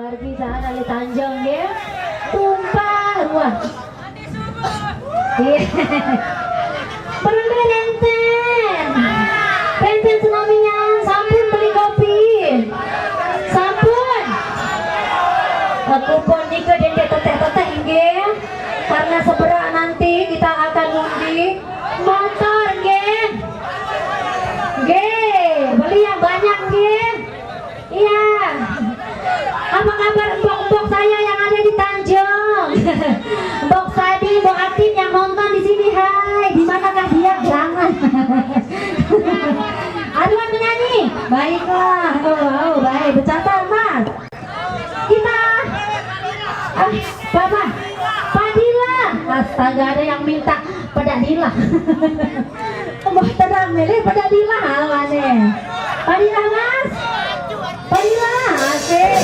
luar biasa dari Tanjung ya. Tumpah ruah. Iya. Perlenten. Penten tsunami-nya sampun beli kopi. Sampun. Kupon nika dan teteh-teteh nggih. Karena seberak nanti kita akan undi motor nggih. Nggih, beli yang banyak nggih. Iya. Apa kabar mbok-mbok saya yang ada di Tanjung? Mbok Sadi, Mbok Atin yang nonton di sini, hai. Di manakah dia? Jangan. Aduan menyanyi. Baiklah. Oh, baik. Bercanda, Mas. Kita Bapak Padilla. Astaga, ada yang minta Padilla. Mbok terang milih Padilla awane. Padilla, Mas. Padilla, asik.